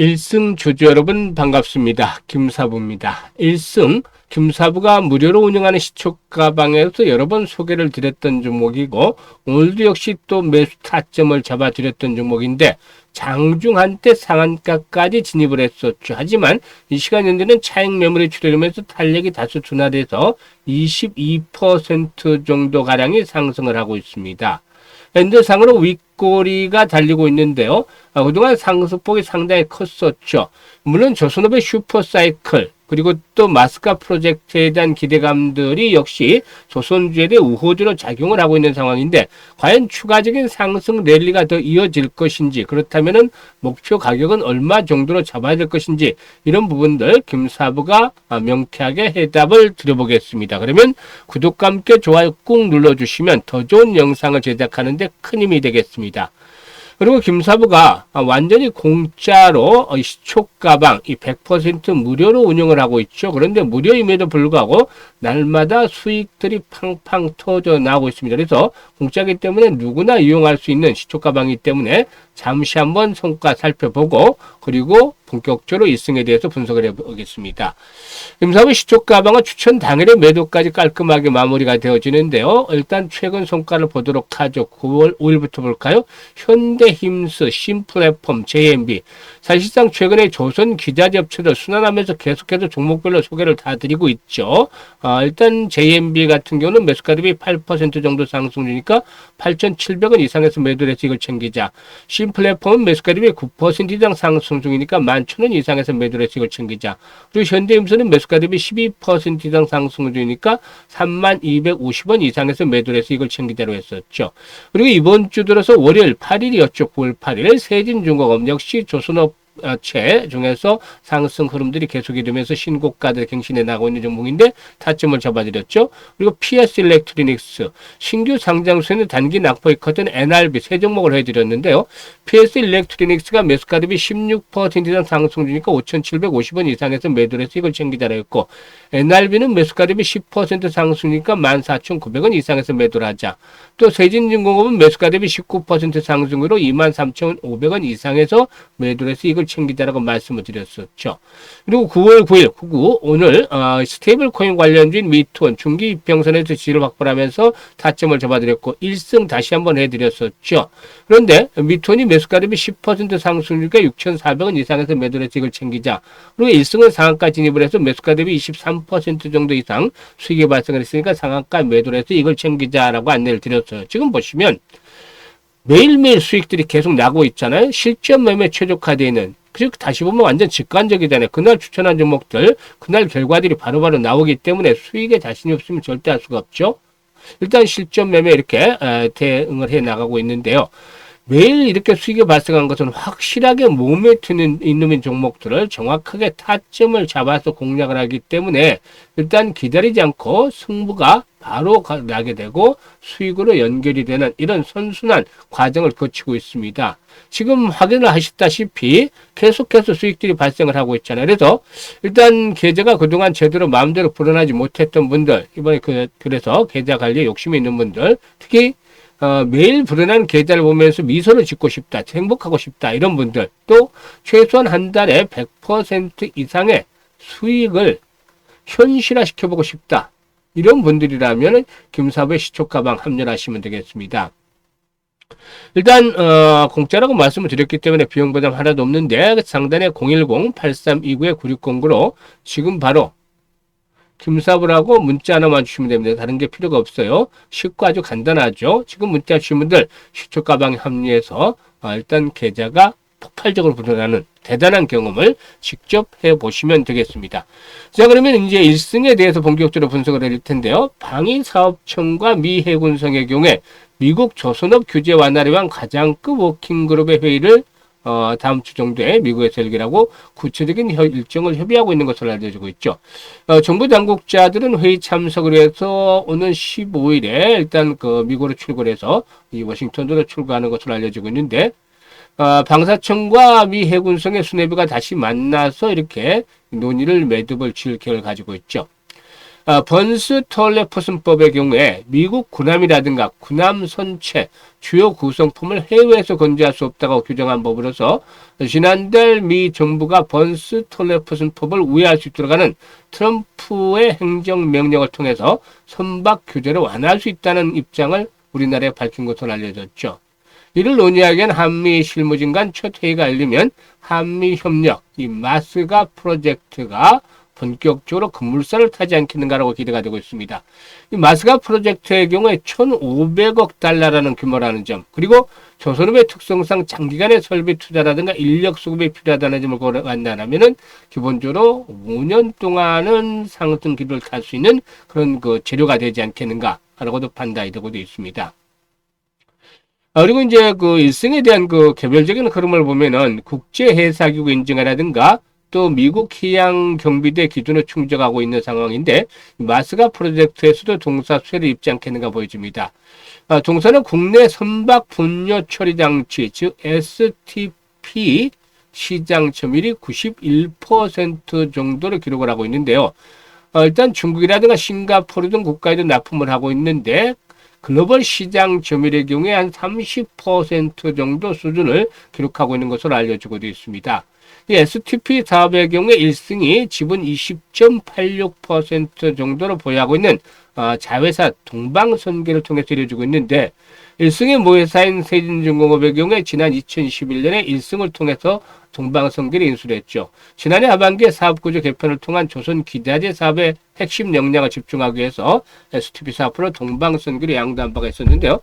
일승 주주 여러분 반갑습니다. 김사부입니다. 일승 김사부가 무료로 운영하는 시초가방에서 여러 번 소개를 드렸던 종목이고 오늘도 역시 또 매수 타점을 잡아드렸던 종목인데 장중 한때 상한가까지 진입을 했었죠. 하지만 이 시간 현재는 차익 매물이 출현하면서 탄력이 다소 둔화돼서 22% 정도 가량이 상승을 하고 있습니다. 현재상으로 윗꼬리가 달리고 있는데요. 그동안 상승폭이 상당히 컸었죠. 물론 조선업의 슈퍼사이클 그리고 또 마스카 프로젝트에 대한 기대감들이 역시 조선주에 대해 우호주로 작용을 하고 있는 상황인데 과연 추가적인 상승 랠리가 더 이어질 것인지 그렇다면 목표 가격은 얼마 정도로 잡아야 될 것인지 이런 부분들 김사부가 명쾌하게 해답을 드려보겠습니다. 그러면 구독과 함께 좋아요 꾹 눌러주시면 더 좋은 영상을 제작하는 데 큰 힘이 되겠습니다. 그리고 김사부가 완전히 공짜로 시초가방 100% 무료로 운영을 하고 있죠. 그런데 무료임에도 불구하고 날마다 수익들이 팡팡 터져 나오고 있습니다. 그래서 공짜이기 때문에 누구나 이용할 수 있는 시초가방이기 때문에 잠시 한번 성과 살펴보고 그리고 본격적으로 일승에 대해서 분석을 해보겠습니다. 김사부 시초가방은 추천 당일의 매도까지 깔끔하게 마무리가 되어지는데요. 일단 최근 성과를 보도록 하죠. 9월 5일부터 볼까요? 현대힘스, 신플랫폼, JMB. 사실상 최근에 조선 기자재 업체들 순환하면서 계속해서 종목별로 소개를 다 드리고 있죠. 일단 JMB 같은 경우는 매수가 대비 8% 정도 상승 중이니까 8,700원 이상에서 매도를 해서 이걸 챙기자. 신플랫폼은 매수가 대비 9% 이상 상승 중이니까 11,000원 이상에서 매도를 해서 이걸 챙기자. 그리고 현대힘스는 매수가 대비 12% 이상 상승 중이니까 3250원 이상에서 매도를 해서 이걸 챙기자로 했었죠. 그리고 이번 주 들어서 월요일 8일이었죠. 9월 8일 세진중공업 역시 조선업 채 중에서 상승 흐름들이 계속이 되면서 신고가들 갱신해 나가고 있는 종목인데 타점을 잡아드렸죠. 그리고 PS 일렉트로닉스 신규 상장수에는 단기 낙폭이 컸던 NRB 세 종목을 해드렸는데요. PS 일렉트로닉스가 매수가 대비 16% 이상 상승 중이니까 5,750원 이상에서 매도를 해서 이걸 챙기자라 했고 NRB는 매수가 대비 10% 상승이니까 14,900원 이상에서 매도를 하자. 또 세진중공업은 매수가 대비 19% 상승으로 23,500원 이상에서 매도를 해서 이걸 챙기자라고 말씀을 드렸었죠. 그리고 9월 9일, 9 오늘 스테이블 코인 관련주인 미투원 중기 이평선에서 지지를 확보하면서 타점을 잡아드렸고 1승 다시 한번 해드렸었죠. 그런데 미투원이 매수가 대비 10% 상승률과 6,400원 이상에서 매도를 해서 이걸 챙기자. 그리고 1승은 상한가 진입을 해서 매수가 대비 23% 정도 이상 수익이 발생을 했으니까 상한가 매도를 해서 이걸 챙기자라고 안내를 드렸어요. 지금 보시면 매일매일 수익들이 계속 나고 있잖아요. 실전 매매 최적화되어 있는 즉 다시 보면 완전 직관적이잖아요. 그날 추천한 종목들 그날 결과들이 바로바로 나오기 때문에 수익에 자신이 없으면 절대 할 수가 없죠. 일단 실전 매매 이렇게 대응을 해 나가고 있는데요. 매일 이렇게 수익이 발생한 것은 확실하게 몸에 트는 있는 종목들을 정확하게 타점을 잡아서 공략을 하기 때문에 일단 기다리지 않고 승부가 바로 나게 되고 수익으로 연결이 되는 이런 선순환 과정을 거치고 있습니다. 지금 확인을 하셨다시피 계속해서 수익들이 발생을 하고 있잖아요. 그래서 일단 계좌가 그동안 제대로 마음대로 불어나지 못했던 분들 이번에 그래서 계좌 관리에 욕심이 있는 분들 특히 매일 불어나는 계좌를 보면서 미소를 짓고 싶다, 행복하고 싶다 이런 분들 또 최소한 한 달에 100% 이상의 수익을 현실화 시켜보고 싶다 이런 분들이라면 김사부의 시초가방 합류하시면 되겠습니다. 일단 공짜라고 말씀을 드렸기 때문에 비용 부담 하나도 없는데 상단에 010-8329-9609로 지금 바로 김사부라고 문자 하나만 주시면 됩니다. 다른 게 필요가 없어요. 쉽고 아주 간단하죠. 지금 문자 주신 분들 시초가방에 합류해서 일단 계좌가 폭발적으로 불어나는 대단한 경험을 직접 해보시면 되겠습니다. 자, 그러면 이제 1승에 대해서 본격적으로 분석을 해드릴 텐데요. 방위사업청과 미 해군성의 경우에 미국 조선업 규제 완화를 위한 가장급 워킹그룹의 회의를 다음 주 정도에 미국에서 열기라고 구체적인 일정을 협의하고 있는 것으로 알려지고 있죠. 정부 당국자들은 회의 참석을 위해서 오는 15일에 일단 미국으로 출국해서 이 워싱턴으로 출국하는 것으로 알려지고 있는데 방사청과 미 해군성의 수뇌부가 다시 만나서 이렇게 논의를 매듭을 지을 계획을 가지고 있죠. 번스 톨레포슨법의 경우에 미국 군함이라든가 군함 선체 주요 구성품을 해외에서 건조할 수 없다고 규정한 법으로서 지난달 미 정부가 번스 톨레포슨법을 우회할 수 있도록 하는 트럼프의 행정명령을 통해서 선박 규제를 완화할 수 있다는 입장을 우리나라에 밝힌 것으로 알려졌죠. 이를 논의하기 위한 한미 실무진 간 첫 회의가 열리면 한미 협력, 이 마스가 프로젝트가 본격적으로 급물살을 타지 않겠는가라고 기대가 되고 있습니다. 이 마스가 프로젝트의 경우에 1,500억 달러라는 규모라는 점, 그리고 조선업의 특성상 장기간의 설비 투자라든가 인력 수급이 필요하다는 점을 고려한다면은 기본적으로 5년 동안은 상승 기로를 탈 수 있는 그런 그 재료가 되지 않겠는가라고도 판단이 되고 있습니다. 그리고 이제 그 일승에 대한 그 개별적인 흐름을 보면은 국제해사기구 인증이라든가 또 미국 해양경비대 기준을 충족하고 있는 상황인데 마스가 프로젝트에서도 동사 수혜를 입지 않겠는가 보여집니다. 동사는 국내 선박 분뇨 처리 장치 즉 STP 시장 점유율이 91% 정도를 기록을 하고 있는데요. 일단 중국이라든가 싱가포르 등 국가에도 납품을 하고 있는데 글로벌 시장 점유율의 경우에 한 30% 정도 수준을 기록하고 있는 것으로 알려지고 있습니다. 이 STP 사업의 경우에 1승이 지분 20.86% 정도를 보유하고 있는 자회사 동방선계를 통해서 이루어지고 있는데 1승의 모회사인 세진중공업의 경우에 지난 2021년에 1승을 통해서 동방선계를 인수를 했죠. 지난해 하반기에 사업구조 개편을 통한 조선기자재 사업의 핵심 역량을 집중하기 위해서 STP 사업으로 동방선계를 양도한 바가 있었는데요.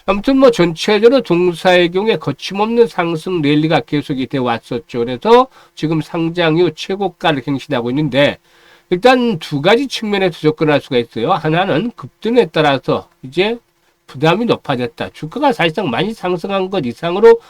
아무튼 뭐 전체적으로 동사의 경우에 거침없는 상승 랠리가 계속이 되어 왔었죠. 그래서 지금 상장 이후 최고가를 갱신하고 있는데 일단 두 가지 측면에서 접근할 수가 있어요. 하나는 급등에 따라서 이제 부담이 높아졌다. 주가가 사실상 많이 상승한 것 이상으로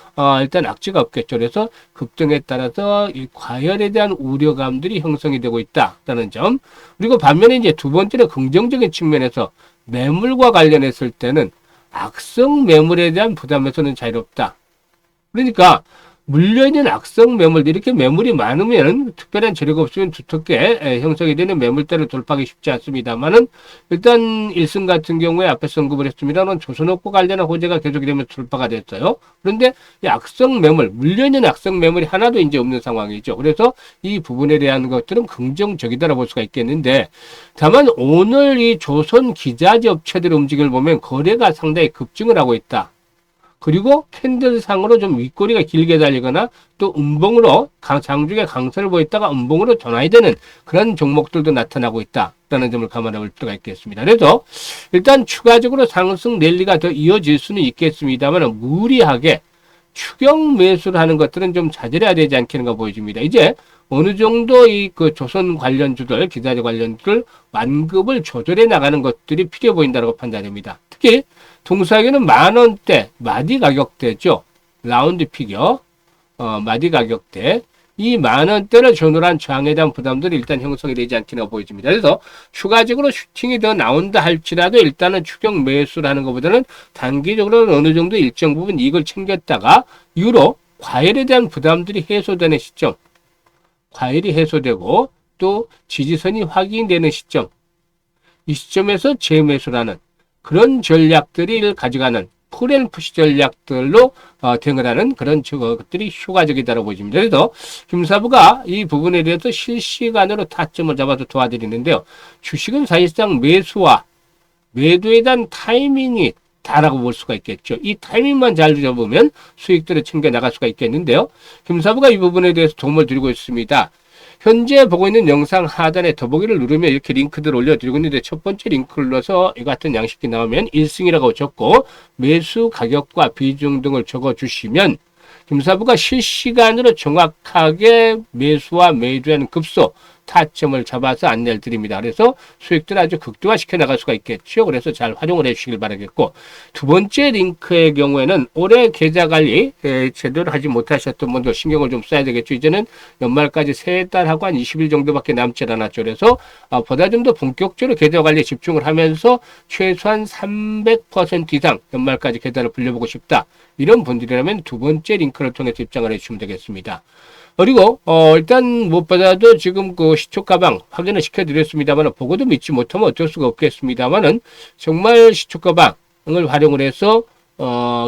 일단 악재가 없겠죠. 그래서 급등에 따라서 이 과열에 대한 우려감들이 형성이 되고 있다라는 점. 그리고 반면에 이제 두 번째는 긍정적인 측면에서 매물과 관련했을 때는 악성 매물에 대한 부담에서는 자유롭다. 그러니까 물려있는 악성 매물들 이렇게 매물이 많으면 특별한 재료가 없으면 두텁게 형성이 되는 매물대를 돌파하기 쉽지 않습니다만은 일단 1승 같은 경우에 앞에서 언급을 했습니다만 조선업과 관련한 호재가 계속이 되면서 돌파가 됐어요. 그런데 이 악성 매물, 물려있는 악성 매물이 하나도 이제 없는 상황이죠. 그래서 이 부분에 대한 것들은 긍정적이다라고 볼 수가 있겠는데 다만 오늘 이 조선 기자재 업체들의 움직임을 보면 거래가 상당히 급증을 하고 있다. 그리고 캔들상으로 좀 윗꼬리가 길게 달리거나 또 음봉으로 장중에 강세를 보였다가 음봉으로 전환이 되는 그런 종목들도 나타나고 있다라는 점을 감안해 볼 필요가 있겠습니다. 그래서 일단 추가적으로 상승 랠리가 더 이어질 수는 있겠습니다만 무리하게 추경 매수를 하는 것들은 좀 자제해야 되지 않겠는가 보여집니다. 이제 어느 정도 이 그 조선 관련주들, 기자재 관련주들 완급을 조절해 나가는 것들이 필요해 보인다고 판단됩니다. 특히 동사에게는 10,000원대 마디 가격대죠. 라운드 피겨, 마디 가격대. 이 10,000원대를 전후한 저항에 대한 부담들이 일단 형성이 되지 않겠나 보여집니다. 그래서 추가적으로 슈팅이 더 나온다 할지라도 일단은 추경 매수를 하는 것보다는 단기적으로는 어느 정도 일정 부분 이익을 챙겼다가 이후로 과열에 대한 부담들이 해소되는 시점, 과열이 해소되고 또 지지선이 확인되는 시점, 이 시점에서 재매수라는 그런 전략들을 가져가는 풀앤푸시 전략들로 대응을 하는 그런 것들이 효과적이다라고 보여집니다. 그래서 김사부가 이 부분에 대해서 실시간으로 타점을 잡아서 도와드리는데요. 주식은 사실상 매수와 매도에 대한 타이밍이 다라고 볼 수가 있겠죠. 이 타이밍만 잘 잡으면 수익들을 챙겨 나갈 수가 있겠는데요. 김사부가 이 부분에 대해서 도움을 드리고 있습니다. 현재 보고 있는 영상 하단에 더보기를 누르면 이렇게 링크들을 올려드리고 있는데 첫 번째 링크를 눌러서 이 같은 양식이 나오면 1승이라고 적고 매수 가격과 비중 등을 적어주시면 김사부가 실시간으로 정확하게 매수와 매도에 하는 급소 타점을 잡아서 안내를 드립니다. 그래서 수익들을 아주 극대화시켜 나갈 수가 있겠죠. 그래서 잘 활용을 해 주시길 바라겠고 두 번째 링크의 경우에는 올해 계좌 관리 제대로 하지 못하셨던 분들 신경을 좀 써야 되겠죠. 이제는 연말까지 3달하고 한 20일 정도밖에 남지 않았죠. 그래서 보다 좀 더 본격적으로 계좌 관리에 집중을 하면서 최소한 300% 이상 연말까지 계좌를 불려보고 싶다. 이런 분들이라면 두 번째 링크를 통해서 입장을 해주시면 되겠습니다. 그리고 일단 무엇보다도 지금 그 시초 가방 확인을 시켜드렸습니다만 보고도 믿지 못하면 어쩔 수가 없겠습니다만은 정말 시초 가방을 활용을 해서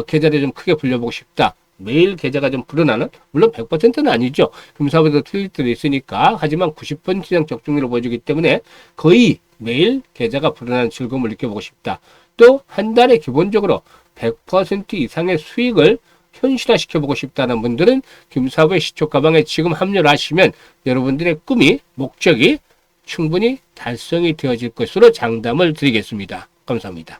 계좌를 좀 크게 불려보고 싶다. 매일 계좌가 좀 불어나는, 물론 100%는 아니죠. 금사보다 틀릴 때도 있으니까. 하지만 90% 이상 적중률을 보여주기 때문에 거의 매일 계좌가 불어나는 즐거움을 느껴보고 싶다. 또 한 달에 기본적으로 100% 이상의 수익을 현실화 시켜보고 싶다는 분들은 김사부의 시초 가방에 지금 합류를 하시면 여러분들의 꿈이, 목적이 충분히 달성이 되어질 것으로 장담을 드리겠습니다. 감사합니다.